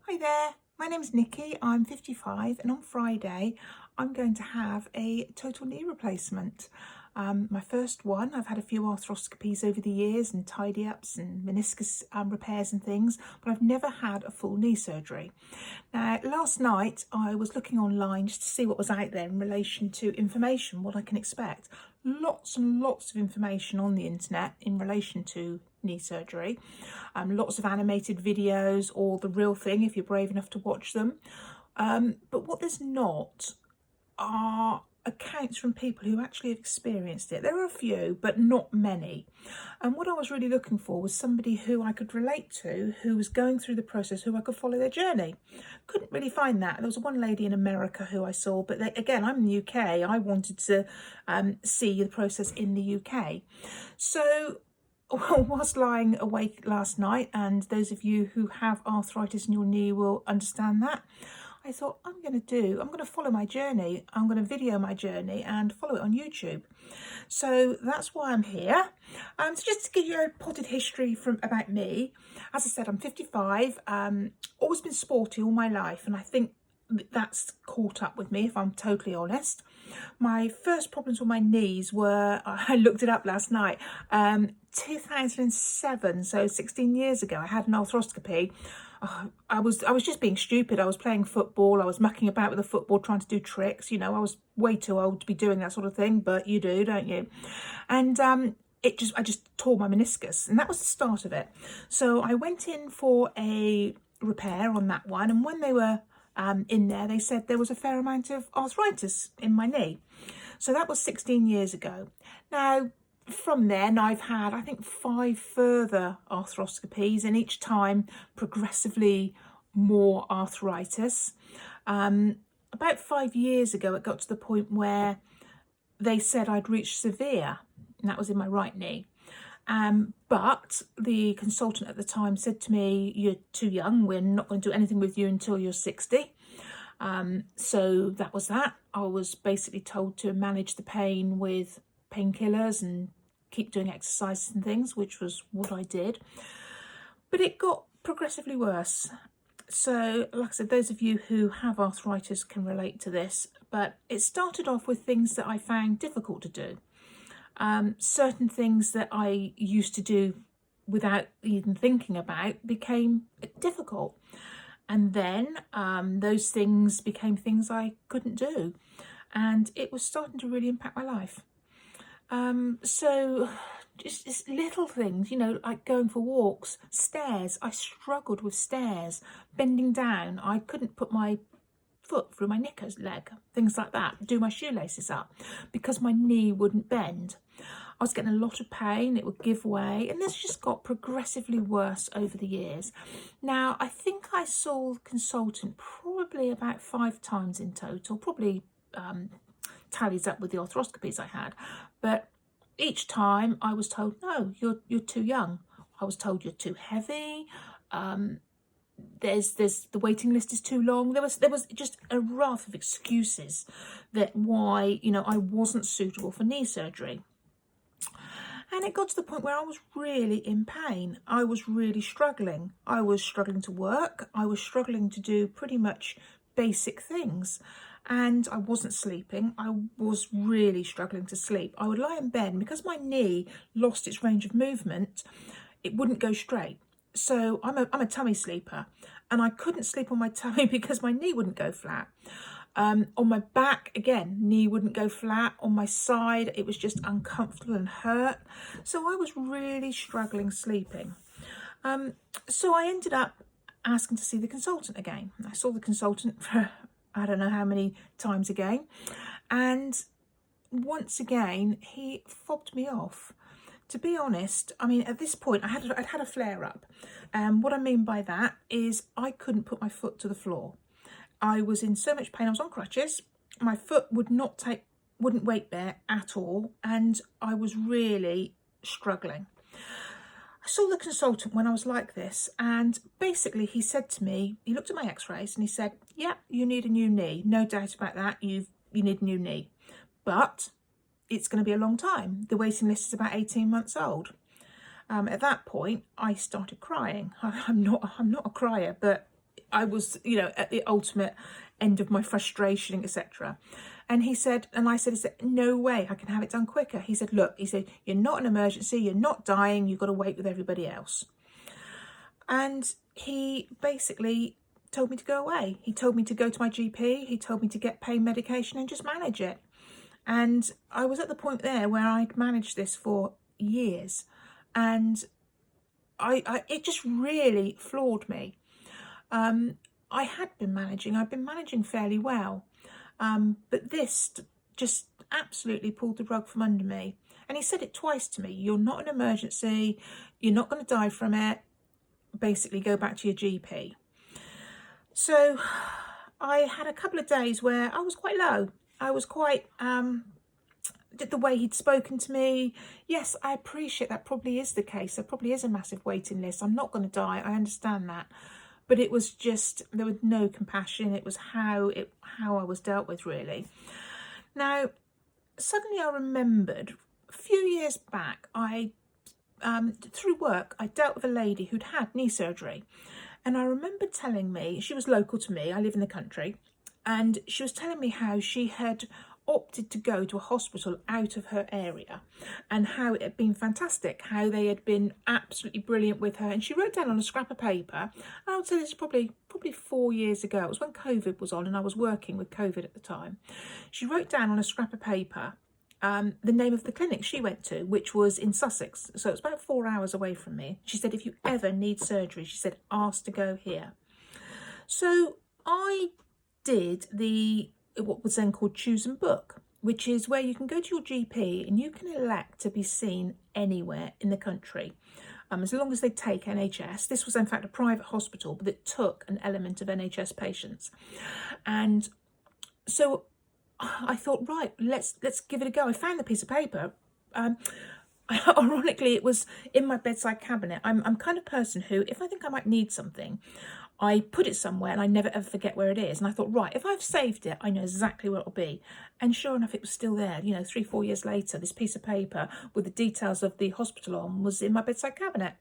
Hi there, my name's Nikki, I'm 55 and on Friday I'm going to have a total knee replacement. My first one. I've had a few arthroscopies over the years and tidy ups and meniscus repairs and things, but I've never had a full knee surgery. Now, last night I was looking online just to see what was out there in relation to information, what I can expect. Lots and lots of information on the internet in relation to knee surgery. Lots of animated videos or the real thing if you're brave enough to watch them. But what there's not are accounts from people who actually have experienced it. There are a few, but not many. And what I was really looking for was somebody who I could relate to, who was going through the process, who I could follow their journey. Couldn't really find that. There was one lady in America who I saw, but again, I'm in the UK. I wanted to see the process in the UK. So whilst lying awake last night, and those of you who have arthritis in your knee will understand that, I thought I'm going to follow my journey. I'm going to video my journey and follow it on YouTube. So that's why I'm here. So just to give you a potted history about me, as I said, I'm 55, always been sporty all my life, and I think that's caught up with me, if I'm totally honest. My first problems with my knees were, I looked it up last night, 2007, so 16 years ago, I had an arthroscopy. I was just being stupid. I was playing football. I was mucking about with the football, trying to do tricks. You know, I was way too old to be doing that sort of thing, but you do, don't you? And I just tore my meniscus, and that was the start of it. So I went in for a repair on that one, and when they were in there, they said there was a fair amount of arthritis in my knee. So that was 16 years ago. Now, from then I've had, I think, 5 further arthroscopies, and each time progressively more arthritis. About 5 years ago, it got to the point where they said I'd reached severe, and that was in my right knee. But the consultant at the time said to me, "You're too young, we're not going to do anything with you until you're 60. So that was that. I was basically told to manage the pain with painkillers and keep doing exercises and things, which was what I did. But it got progressively worse. So, like I said, those of you who have arthritis can relate to this, but it started off with things that I found difficult to do. Certain things that I used to do without even thinking about became difficult. And then those things became things I couldn't do. And it was starting to really impact my life. So just little things, you know, like going for walks, stairs. I struggled with stairs, bending down. I couldn't put my foot through my knickers leg, things like that, do my shoelaces up because my knee wouldn't bend. I was getting a lot of pain, it would give way, and this just got progressively worse over the years. Now, I think I saw the consultant probably about 5 times in total, probably tallies up with the arthroscopies I had, but each time I was told, no, you're too young. I was told you're too heavy. There's the waiting list is too long. There was just a raft of excuses that why, you know, I wasn't suitable for knee surgery. And it got to the point where I was really in pain. I was really struggling. I was struggling to work. I was struggling to do pretty much basic things. And I wasn't sleeping. I was really struggling to sleep. I would lie in bed, and because my knee lost its range of movement, it wouldn't go straight. So I'm a tummy sleeper, and I couldn't sleep on my tummy because my knee wouldn't go flat. On my back, again, knee wouldn't go flat. On my side, it was just uncomfortable and hurt. So I was really struggling sleeping. So I ended up asking to see the consultant again. I saw the consultant for I don't know how many times again. And once again, he fobbed me off. To be honest, I mean, at this point, I'd had a flare up. What I mean by that is I couldn't put my foot to the floor. I was in so much pain. I was on crutches. My foot wouldn't weight bear at all. And I was really struggling. I saw the consultant when I was like this, and basically he said to me, he looked at my x-rays and he said, yeah, you need a new knee. No doubt about that. You need a new knee. But it's going to be a long time. The waiting list is about 18 months old. At that point, I started crying. I'm not a crier, but I was, you know, at the ultimate end of my frustration, etc. And he said, and I said, no way, I can have it done quicker. He said, look, he said, you're not an emergency, you're not dying, you've got to wait with everybody else. And he basically told me to go away. He told me to go to my GP. He told me to get pain medication and just manage it. And I was at the point there where I'd managed this for years, and it just really floored me. I'd been managing fairly well, but this just absolutely pulled the rug from under me. And he said it twice to me: you're not an emergency, you're not going to die from it, basically go back to your GP. So I had a couple of days where I was quite low. I was quite, the way he'd spoken to me. Yes, I appreciate that probably is the case. There probably is a massive waiting list. I'm not going to die. I understand that. But it was just, there was no compassion. It was how I was dealt with, really. Now, suddenly I remembered a few years back, through work, I dealt with a lady who'd had knee surgery. And I remember telling me, she was local to me, I live in the country, and she was telling me how she had opted to go to a hospital out of her area and how it had been fantastic, how they had been absolutely brilliant with her. And she wrote down on a scrap of paper, I would say this is probably 4 years ago, it was when COVID was on and I was working with COVID at the time. She wrote down on a scrap of paper the name of the clinic she went to, which was in Sussex. So it's about 4 hours away from me. She said, if you ever need surgery, she said, ask to go here. So I did what was then called Choose and Book, which is where you can go to your GP and you can elect to be seen anywhere in the country, as long as they take NHS. This was in fact a private hospital, but it took an element of NHS patients. And so I thought, right, let's give it a go. I found the piece of paper. Ironically, it was in my bedside cabinet. I'm kind of person who, if I think I might need something, I put it somewhere and I never ever forget where it is. And I thought, right, if I've saved it, I know exactly where it'll be. And sure enough, it was still there. 3-4 years later, this piece of paper with the details of the hospital on was in my bedside cabinet.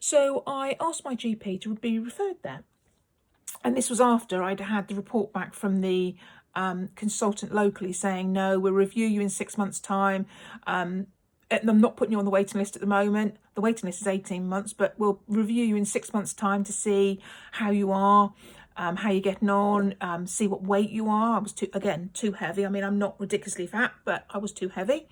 So I asked my GP to be referred there. And this was after I'd had the report back from the consultant locally saying, no, we'll review you in 6 months' time. I'm not putting you on the waiting list at the moment. The waiting list is 18 months, but we'll review you in 6 months' time to see how you are, how you're getting on, see what weight you are. I was too heavy. I mean, I'm not ridiculously fat, but I was too heavy.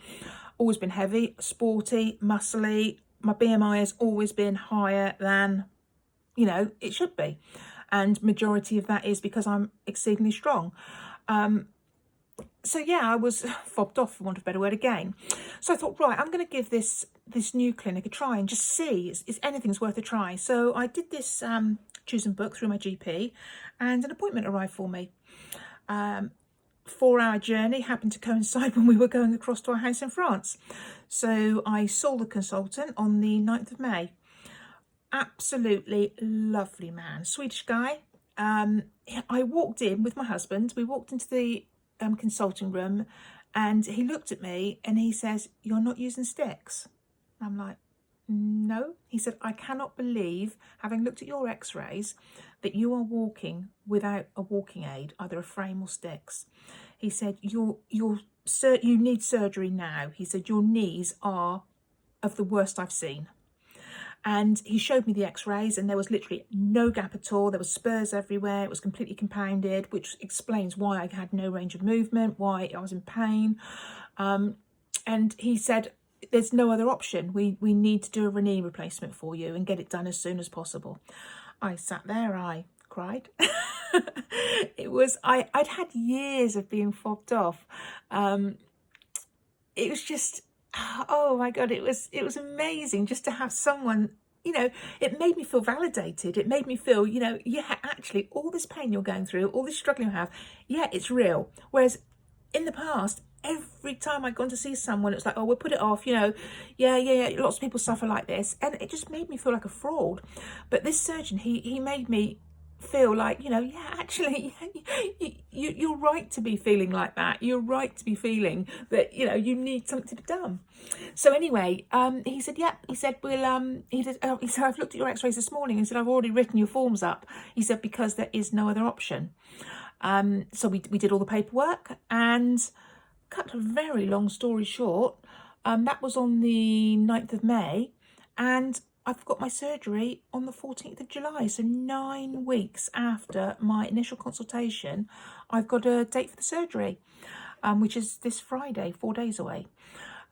Always been heavy, sporty, muscly. My BMI has always been higher than, it should be. And majority of that is because I'm exceedingly strong. So yeah, I was fobbed off, for want of a better word, again. So I thought, right, I'm going to give this new clinic a try and just see if anything's worth a try. So I did this Choose and Book through my GP, and an appointment arrived for me. 4-hour journey happened to coincide when we were going across to our house in France. So I saw the consultant on the 9th of May. Absolutely lovely man, Swedish guy. I walked in with my husband. We walked into the consulting room, and he looked at me and he says, "You're not using sticks?" I'm like, "No." He said, "I cannot believe, having looked at your x-rays, that you are walking without a walking aid, either a frame or sticks." He said, you need surgery now." He said, "Your knees are of the worst I've seen." And he showed me the x-rays, and there was literally no gap at all. There was spurs everywhere. It was completely compounded, which explains why I had no range of movement, why I was in pain. And he said, "There's no other option. We need to do a knee replacement for you and get it done as soon as possible." I sat there, I cried. I'd had years of being fobbed off. It was just, oh my God, it was amazing just to have someone, it made me feel validated. It made me feel, yeah, actually all this pain you're going through, all this struggling you have, yeah, it's real. Whereas in the past, every time I'd gone to see someone, it's like, "Oh, we'll put it off, yeah, lots of people suffer like this." And it just made me feel like a fraud. But this surgeon, he made me feel like, yeah, actually, you're right to be feeling like that. You're right to be feeling that, you need something to be done. So anyway, he said, yep. He said, he said, I've looked at your x-rays this morning. He said, I've already written your forms up. He said, because there is no other option. So we did all the paperwork, and cut a very long story short, that was on the 9th of May, and I've got my surgery on the 14th of July. So 9 weeks after my initial consultation, I've got a date for the surgery, which is this Friday, 4 days away.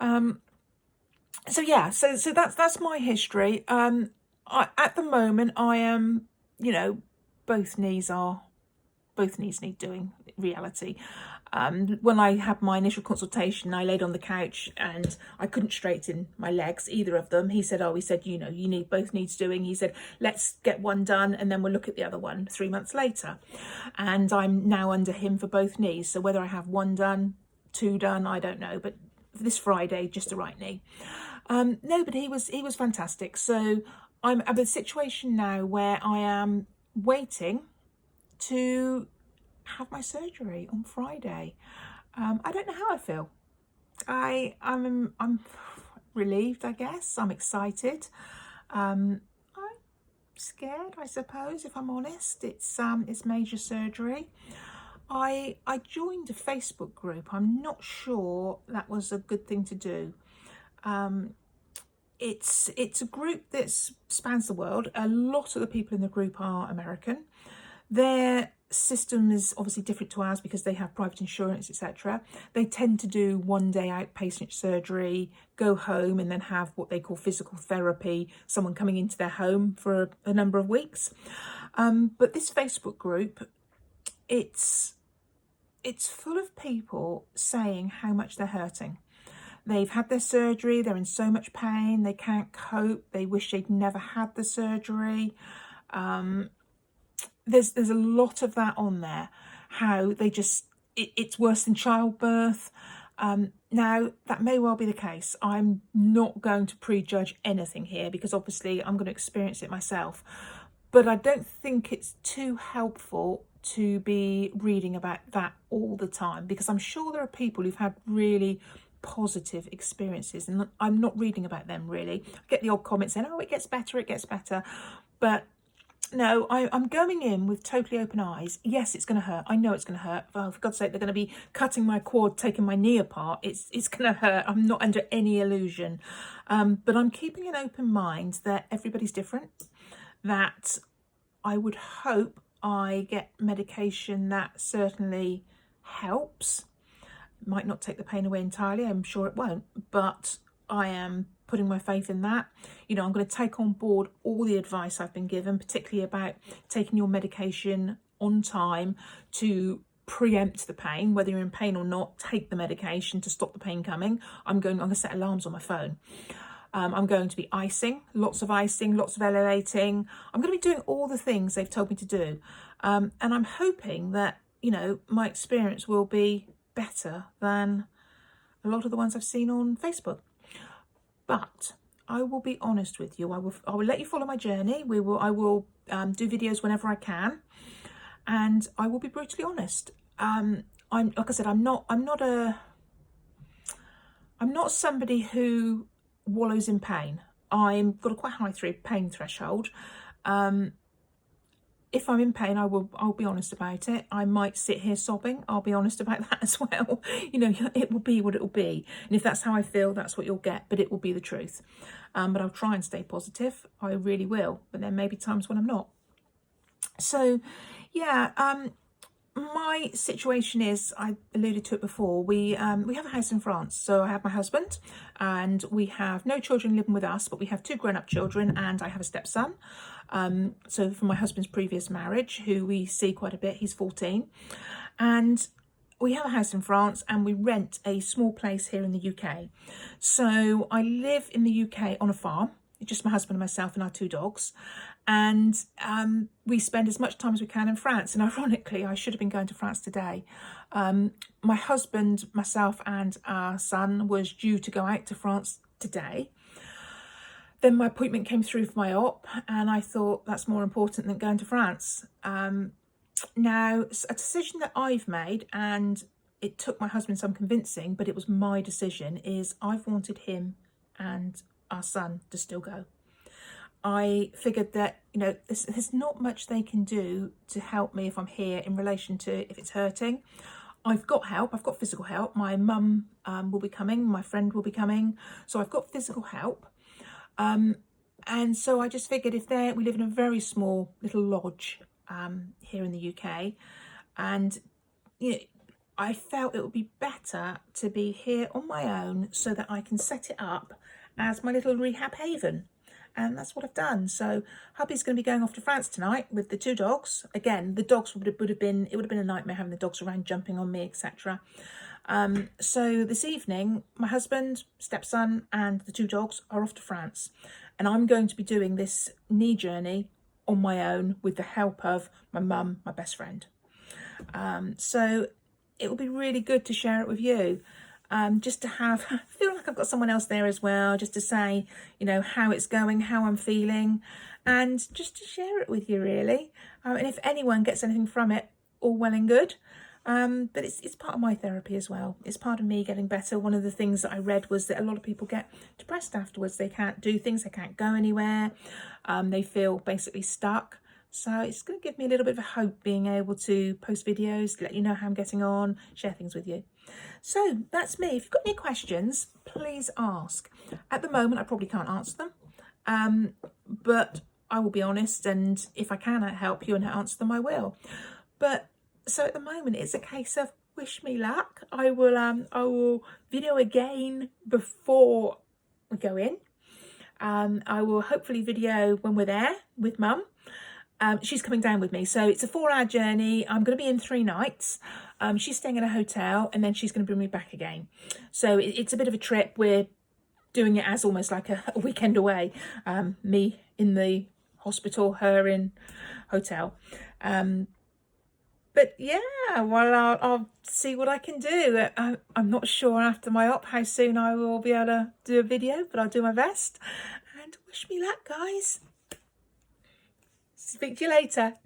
So yeah, so that's my history. At the moment, I am, both knees need doing, reality. When I had my initial consultation, I laid on the couch and I couldn't straighten my legs, either of them. He said, you need both knees doing. He said, let's get one done and then we'll look at the other one 3 months later. And I'm now under him for both knees. So whether I have one done, two done, I don't know. But this Friday, just the right knee. No, but he was fantastic. So I'm at a situation now where I am waiting to have my surgery on Friday. I don't know how I feel. I'm relieved, I guess. I'm excited. I'm scared, I suppose, if I'm honest. It's major surgery. I joined a Facebook group. I'm not sure that was a good thing to do. It's a group that spans the world. A lot of the people in the group are American. Their system is obviously different to ours because they have private insurance, etc. They tend to do 1 day outpatient surgery, go home, and then have what they call physical therapy, someone coming into their home for a number of weeks. But this Facebook group, it's full of people saying how much they're hurting. They've had their surgery, they're in so much pain, they can't cope, they wish they'd never had the surgery. There's a lot of that on there, how they just, it's worse than childbirth. Now, that may well be the case. I'm not going to prejudge anything here because obviously I'm going to experience it myself. But I don't think it's too helpful to be reading about that all the time, because I'm sure there are people who've had really positive experiences and I'm not reading about them really. I get the odd comment saying, oh, it gets better. But no, I'm going in with totally open eyes. Yes, it's going to hurt. I know it's going to hurt. Oh, for God's sake, they're going to be cutting my quad, taking my knee apart. It's going to hurt. I'm not under any illusion. But I'm keeping an open mind that everybody's different, that I would hope I get medication that certainly helps. It might not take the pain away entirely. I'm sure it won't, but I am putting my faith in that. I'm going to take on board all the advice I've been given, particularly about taking your medication on time to preempt the pain. Whether you're in pain or not, take the medication to stop the pain coming. I'm going to set alarms on my phone. I'm going to be icing, lots of elevating. I'm going to be doing all the things they've told me to do. And I'm hoping that, my experience will be better than a lot of the ones I've seen on Facebook. But I will be honest with you. I will let you follow my journey. I will do videos whenever I can, and I will be brutally honest. I'm like I said, I'm not somebody who wallows in pain. I've got a quite high pain threshold. If I'm in pain, I'll be honest about it. I might sit here sobbing. I'll be honest about that as well. It will be what it will be. And if that's how I feel, that's what you'll get, but it will be the truth. But I'll try and stay positive. I really will. But there may be times when I'm not. So, yeah, my situation is, I alluded to it before, we have a house in France. So I have my husband and we have no children living with us, but we have 2 grown-up children and I have a stepson. So from my husband's previous marriage, who we see quite a bit, he's 14. And we have a house in France and we rent a small place here in the UK. So I live in the UK on a farm, just my husband and myself and our 2 dogs. And we spend as much time as we can in France. And ironically, I should have been going to France today. My husband, myself and our son was due to go out to France today. then my appointment came through for my op, and I thought that's more important than going to France. Now, a decision that I've made, and it took my husband some convincing, but it was my decision, is I've wanted him and our son to still go. I figured that, you know, there's not much they can do to help me if I'm here in relation to if it's hurting. I've got help, I've got physical help. My mum will be coming, my friend will be coming. So I've got physical help. And so I just figured we live in a very small little lodge here in the UK. And, you know, I felt it would be better to be here on my own so that I can set it up as my little rehab haven. And that's what I've done. So hubby's going to be going off to France tonight with the 2 dogs. Again, the dogs would have been a nightmare having the dogs around jumping on me, etc. So this evening, my husband, stepson, and the 2 dogs are off to France. And I'm going to be doing this knee journey on my own with the help of my mum, my best friend. So it will be really good to share it with you. Just to feel like I've got someone else there as well, just to say, you know, how it's going, how I'm feeling, and just to share it with you, really. And if anyone gets anything from it, all well and good. But it's part of my therapy as well. It's part of me getting better. One of the things that I read was that a lot of people get depressed afterwards. They can't do things, they can't go anywhere. They feel basically stuck. So it's going to give me a little bit of hope being able to post videos, let you know how I'm getting on, share things with you. So that's me. If you've got any questions, please ask. At the moment, I probably can't answer them, but I will be honest, and if I can help you and answer them, I will. But so at the moment, it's a case of wish me luck. I will video again before we go in. I will hopefully video when we're there with Mum. She's coming down with me, so it's a 4-hour journey. I'm going to be in 3 nights. She's staying in a hotel, and then she's going to bring me back again. So it's a bit of a trip. We're doing it as almost like a weekend away. Me in the hospital, her in hotel. But yeah, well, I'll see what I can do. I'm not sure after my op how soon I will be able to do a video, but I'll do my best. And wish me luck, guys. Speak to you later.